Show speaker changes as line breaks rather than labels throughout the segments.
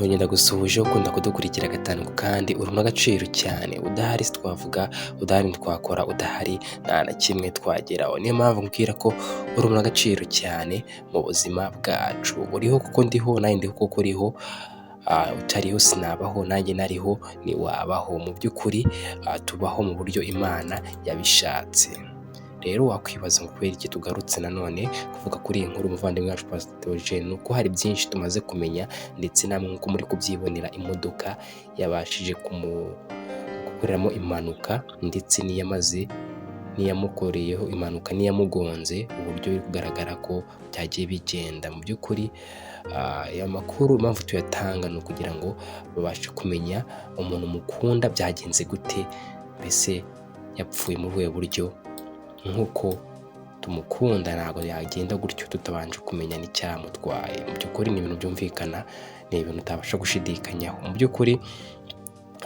ndongera gusuhuje ukunda kudukurikira gatanu kandi uri n'agaciro cyane, udahari twavuga, udahari ntitwakora, udahari nta na kimwe twageraho. Niyo mpamvu mbwira ko uri n'agaciro cyane mu buzima bwacu. Uriho kuko ndiho, nanjye ndiho kuko uriho, utariho sinabaho, nanjye nariho ntiwabaho. Mu by'ukuri tubaho mu buryo Imana yabishatse. Rero wakwibaza ngo kubera iki tugarutse nanone kuvuga kuri iyi nkuru umuvandimwe wacu Pastor Theogene, ni uko hari byinshi tumaze kumenya, ndetse namwe nk'uko muri kubyibonera imodoka yabashije gukoreramo impanuka, ndetse n'iyamukoreyeho impanuka n'iyamugonze, uburyo biri kugaragara ko byagiye bigenda. Mu by'ukuri aya makuru impamvu tuyatanga ni ukugira ngo babashe kumenya umuntu mukunda byagenze gute, mbese yapfuye mu buhe buryo. Nk'uko tumukunda ntabwo yagenda gutyo tutabanje kumenya n'icyamutwaye. Mu by'ukuri ni ibintu byumvikana, ni ibintu utabasha gushidikanyaho. Mu by'ukuri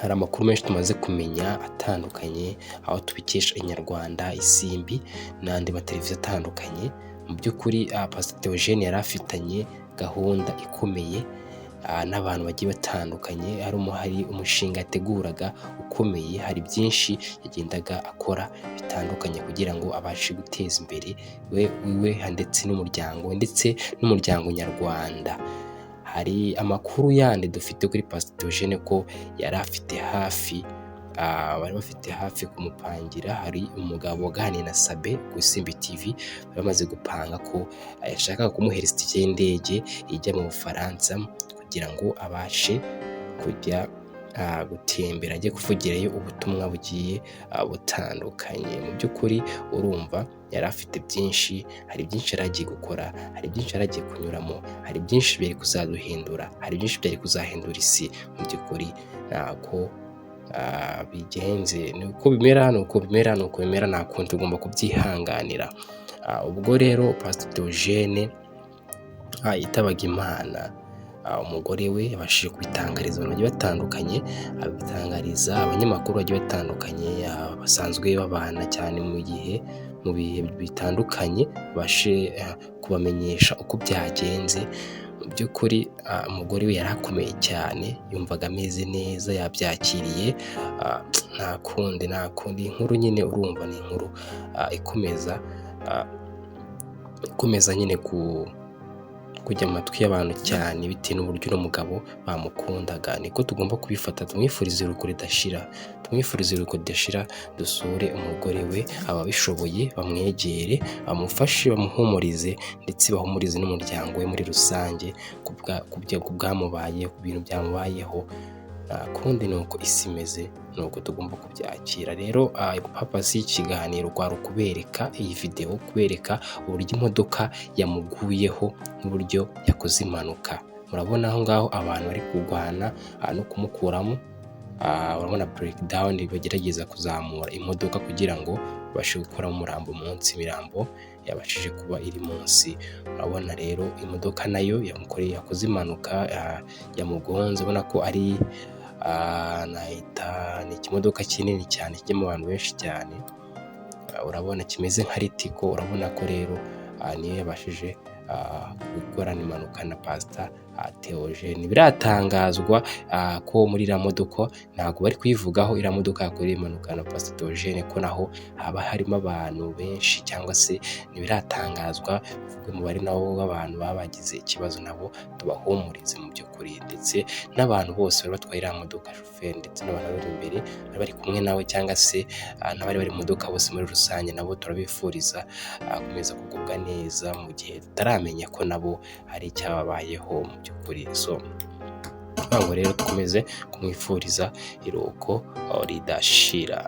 hari amakuru menshi tumaze kumenya atandukanye, aho tubikesha Inyarwanda, Isimbi n'andi mateleviziyo atandukanye. Mu by'ukuri Pastor Theogene yari afitanye gahunda ikomeye n'abantu bagiye batandukanye, hari umushinga yateguraga ukomeye, hari byinshi yagendaga akora bitandukanye kugira ngo abashe guteza imbere we ndetse n'umuryango we, ndetse n'umuryango nyarwanda. Hari amakuru yandi dufite kuri Pastor Theogene ko yari afite bari bafite hafi kumupangira. Hari umugabo waganiriye na Sabe ku Isimbi TV, bamaze gupanga ko yashakaga kumuhereza itike y'indege ijya mu Bufaransa kugira ngo abashe kujya gutembera, ajye kuvugirayo ubutumwa bugiye butandukanye. Mu by'ukuri urumva yari afite byinshi, hari byinshi yari agiye gukora, hari byinshi yari agiye kunyuramo, hari byinshi byari kuzaduhindura, hari byinshi byari kuzahindura isi. Mu by'ukuri ntabwo bigenze, ni uko bimera, nta kundi tugomba kubyihanganira. Ubwo rero Pastor Theogene yitabaga Imana, umugore we yabashije kubitangariza abantu bagiye batandukanye, abitangariza abanyamakuru bagiye batandukanye basanzwe babana cyane mu bihe bitandukanye, babashe kubamenyesha uko byagenze. Mu by'ukuri umugore we yari akomeye cyane, yumvaga ameze neza, yabyakiriye. Nta kundi inkuru nyine urumva ni inkuru ikomeza nyine kujya mu matwi y'abantu cyane, bitewe n'uburyo uno mugabo bamukundaga. Niko tugomba kubifata, tumwifurize iruhuko ridashira, dusure umugore we, ababishoboye bamwegere, bamufashe, bamuhumurize, ndetse bahumurize n'umuryango we muri rusange ku bwamubayeho, ku bintu byamubayeho. Nta kundi ni uko isi imeze, ni uko tugomba kubyakira. Rero purpose y'ikiganiro kwari ukubereka iyi video, kubereka uburyo imodoka yamuguyeho n'uburyo yakoze impanuka. Murabona aho ngaho abantu bari kurwana no kumukuramo, urabona breakdown, bagerageza kuzamura imodoka kugira ngo babashe gukora umurambo munsi, imirambo yabashije kuba iri munsi. Urabona rero imodoka nayo yakoze impanuka, yamugonze. Ubona ko ari ni ikimodoka kinini cyane kijyamo abantu benshi cyane, urabona kimeze nka Ritiko. Urabona ko rero niyo yabashije gukorana impanuka na Pastor Theogene. Biratangazwa ko muri iriya modoka, ntabwo bari kuyivugaho, iriya modoka yakoreye impanuka na Pastor Theogene, ko naho haba harimo abantu benshi, cyangwa se ntibiratangazwa umubare nawo w'abantu baba bagize ikibazo. Nabo tubahumurize mu by'ukuri, ndetse n'abantu bose bari batwaye iriya modoka, shoferi ndetse n'abantu bari imbere bari kumwe nawe, cyangwa se n'abari bari mu modoka bose muri rusange, nabo turabifuriza gukomeza kugubwa neza mu gihe tutaramenya ko nabo hari icyababayeho mu by'ukuri. Ntabwo rero dukomeze kumwifuriza iruhuko ridashira.